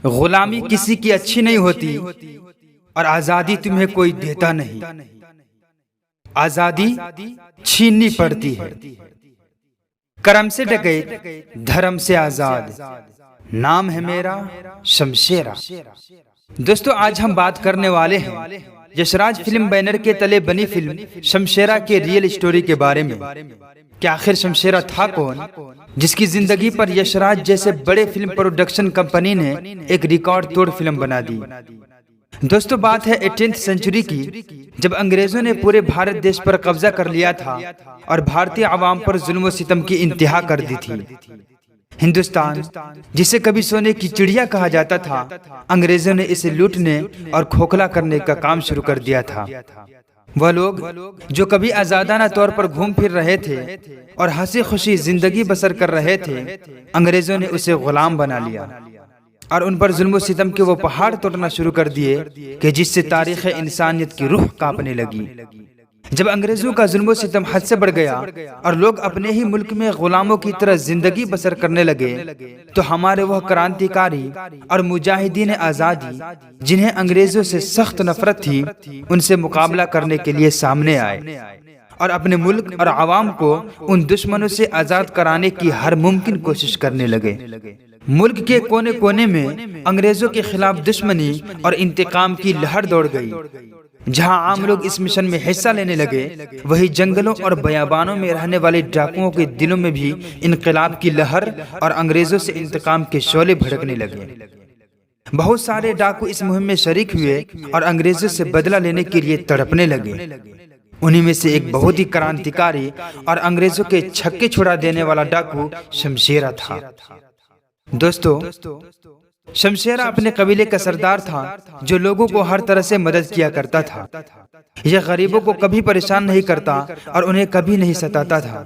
غلامی کسی کی اچھی نہیں ہوتی اور آزادی تمہیں کوئی دیتا نہیں۔ آزادی چھیننی پڑتی ہے۔ کرم سے ڈکیت، دھرم سے آزاد، نام ہے میرا شمشیرہ۔ دوستو، آج ہم بات کرنے والے ہیں یش راج فلم بینر کے تلے بنی فلم شمشیرہ کے ریئل اسٹوری کے بارے میں کہ آخر شمشیرہ تھا کون، جس کی زندگی پر یش راج جیسے بڑے فلم پروڈکشن کمپنی نے ایک ریکارڈ توڑ فلم بنا دی۔ دوستو، بات ہے 18 سینچری کی، جب انگریزوں نے پورے بھارت دیش پر قبضہ کر لیا تھا اور بھارتی عوام پر ظلم و ستم کی انتہا کر دی تھی۔ ہندوستان، جسے کبھی سونے کی چڑیا کہا جاتا تھا، انگریزوں نے اسے لوٹنے اور کھوکھلا کرنے کا کام شروع کر دیا تھا۔ وہ لوگ جو کبھی آزادانہ طور پر گھوم پھر رہے تھے اور ہنسی خوشی زندگی بسر کر رہے تھے، انگریزوں نے اسے غلام بنا لیا اور ان پر ظلم و ستم کے وہ پہاڑ توڑنا شروع کر دیے کہ جس سے تاریخ انسانیت کی روح کانپنے لگی۔ جب انگریزوں کا ظلم و ستم حد سے بڑھ گیا اور لوگ اپنے ہی ملک میں غلاموں کی طرح زندگی بسر کرنے لگے، تو ہمارے وہ کرانتی کاری اور مجاہدین آزادی جنہیں انگریزوں سے سخت نفرت تھی، ان سے مقابلہ کرنے کے لیے سامنے آئے اور اپنے ملک اور عوام کو ان دشمنوں سے آزاد کرانے کی ہر ممکن کوشش کرنے لگے۔ ملک کے کونے کونے میں انگریزوں کے خلاف دشمنی اور انتقام کی لہر دوڑ گئی۔ جہاں عام لوگ اس مشن میں حصہ لینے لگے، وہی جنگلوں اور بیابانوں میں رہنے والے ڈاکوؤں کے دلوں میں بھی انقلاب کی لہر اور انگریزوں سے انتقام کے شعلے بھڑکنے لگے۔ بہت سارے ڈاکو اس مہم میں شریک ہوئے اور انگریزوں سے بدلہ لینے کے لیے تڑپنے لگے۔ انہی میں سے ایک بہت ہی کرانتیکاری اور انگریزوں کے چھکے چھڑا دینے والا ڈاکو شمشیرہ تھا۔ دوستو، شمشیرہ اپنے قبیلے کا سردار تھا جو لوگوں کو ہر طرح سے مدد کیا کرتا تھا۔ یہ غریبوں کو کبھی پریشان نہیں کرتا اور انہیں کبھی نہیں ستاتا تھا،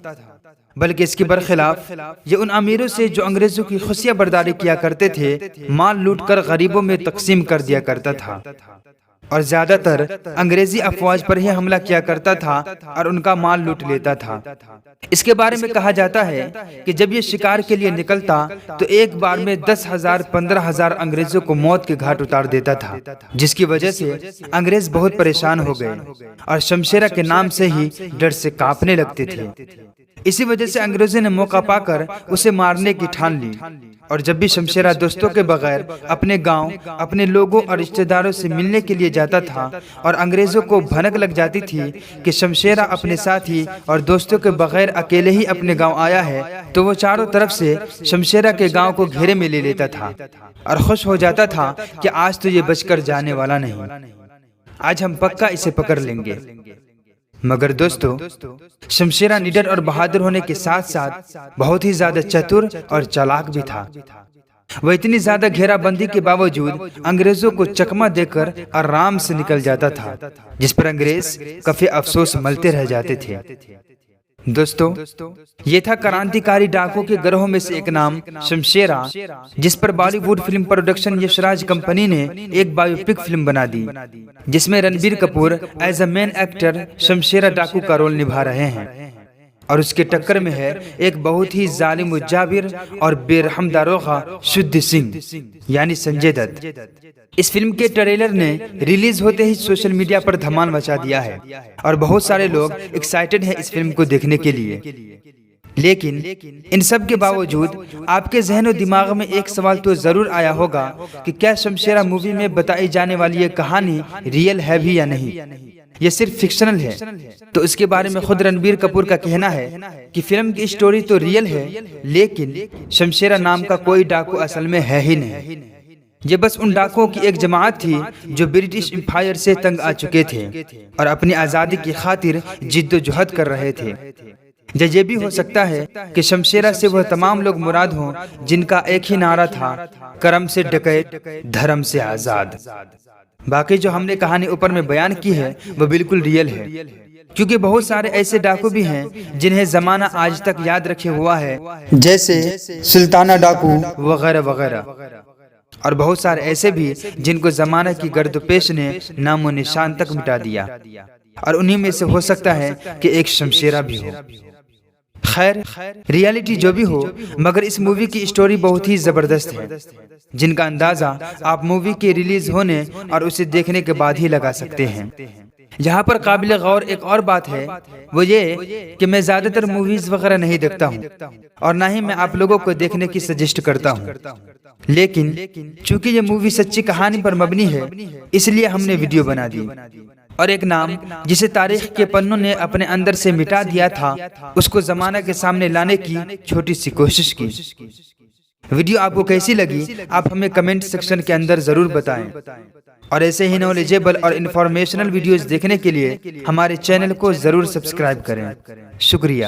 بلکہ اس کے برخلاف یہ ان امیروں سے جو انگریزوں کی خفیہ برداری کیا کرتے تھے مال لوٹ کر غریبوں میں تقسیم کر دیا کرتا تھا، اور زیادہ تر انگریزی افواج پر ہی حملہ کیا کرتا تھا اور ان کا مال لوٹ لیتا تھا۔ اس کے بارے میں کہا جاتا ہے کہ جب یہ شکار کے لیے نکلتا تو ایک بار میں 10,000 15,000 انگریزوں کو موت کے گھاٹ اتار دیتا تھا، جس کی وجہ سے انگریز بہت پریشان ہو گئے اور شمشیرہ کے نام سے ہی ڈر سے کانپنے لگتے تھے۔ اسی وجہ سے انگریزوں نے موقع پا کر اسے مارنے کی ٹھان لی، اور جب بھی شمشیرہ دوستوں کے بغیر اپنے گاؤں، اپنے لوگوں اور رشتہ داروں سے ملنے کے لیے جاتا تھا اور انگریزوں کو بھنک لگ جاتی تھی کہ شمشیرہ اپنے ساتھی اور دوستوں کے بغیر اکیلے ہی اپنے گاؤں آیا ہے، تو وہ چاروں طرف سے شمشیرہ کے گاؤں کو گھیرے میں لے لیتا تھا اور خوش ہو جاتا تھا کہ آج تو یہ بچ کر جانے والا نہیں، آج ہم پکا اسے پکڑ لیں گے۔ مگر دوستو، شمشیرہ نڈر اور بہادر ہونے کے ساتھ ساتھ بہت ہی زیادہ چتر اور چالاک بھی تھا۔ وہ اتنی زیادہ گھیرا بندی کے باوجود انگریزوں کو چکما دے کر آرام سے نکل جاتا تھا، جس پر انگریز کافی افسوس ملتے رہ جاتے تھے۔ دوستو، یہ تھا کرانتیکاری ڈاکو کے گروہ میں سے ایک نام شمشیرہ، جس پر Bollywood film production Yash Raj company نے ایک بایوپک فلم بنا دی، جس میں Ranbir Kapoor as a main actor Shamshera ڈاکو کا رول نبھا رہے ہیں، اور اس کے ٹکر میں ہے ایک بہت ہی ظالم و جابر اور بے رحم داروغہ شدھ سنگھ یعنی سنجے دت۔ اس فلم کے ٹریلر نے ریلیز ہوتے ہی سوشل میڈیا پر دھمال مچا دیا ہے اور بہت سارے لوگ ایکسائٹڈ ہیں اس فلم کو دیکھنے کے لیے۔ لیکن ان سب کے باوجود آپ کے ذہن و دماغ میں ایک سوال تو ضرور آیا ہوگا کہ کیا شمشیرہ مووی میں بتائی جانے والی یہ کہانی ریئل ہے بھی یا نہیں، یہ صرف فکشنل ہے؟ تو اس کے بارے میں خود رنبیر کپور کا کہنا ہے کہ فلم کی اسٹوری تو ریئل ہے، لیکن شمشیرہ نام کا کوئی ڈاکو اصل میں ہے ہی نہیں۔ یہ بس ان ڈاکوؤں کی ایک جماعت تھی جو برٹش امپائر سے تنگ آ چکے تھے اور اپنی آزادی کی خاطر جد و جہد کر رہے تھے۔ یا یہ بھی ہو سکتا ہے کہ شمشیرہ سے وہ تمام لوگ مراد ہوں جن کا ایک ہی نعرہ تھا، کرم سے ڈکیت، دھرم سے آزاد۔ باقی جو ہم نے کہانی اوپر میں بیان کی ہے وہ بالکل ریئل ہے، کیونکہ بہت سارے ایسے ڈاکو بھی ہیں جنہیں زمانہ آج تک یاد رکھے ہوا ہے، جیسے سلطانہ ڈاکو وغیرہ وغیرہ، اور بہت سارے ایسے بھی جن کو زمانہ کی گرد و پیش نے نام و نشان تک مٹا دیا، اور انہی میں سے ہو سکتا ہے کہ ایک شمشیرہ بھی ہو۔ خیر ریالٹی جو بھی ہو، مگر اس مووی کی اسٹوری بہت ہی زبردست ہے، جن کا اندازہ آپ مووی کے ریلیز ہونے اور اسے دیکھنے کے بعد ہی لگا سکتے ہیں۔ یہاں پر قابل غور ایک اور بات ہے، وہ یہ کہ میں زیادہ تر موویز وغیرہ نہیں دیکھتا ہوں اور نہ ہی میں آپ لوگوں کو دیکھنے کی سجیسٹ کرتا ہوں، لیکن چونکہ یہ مووی سچی کہانی پر مبنی ہے اس لیے ہم نے ویڈیو بنا دی اور ایک نام جسے تاریخ کے پنوں نے اپنے اندر سے مٹا دیا تھا اس کو زمانہ کے سامنے لانے کی چھوٹی سی کوشش کی۔ ویڈیو آپ کو کیسی لگی آپ ہمیں کمنٹ سیکشن کے اندر ضرور بتائیں، اور ایسے ہی نالجیبل اور انفارمیشنل ویڈیوز دیکھنے کے لیے ہمارے چینل کو ضرور سبسکرائب کریں۔ شکریہ۔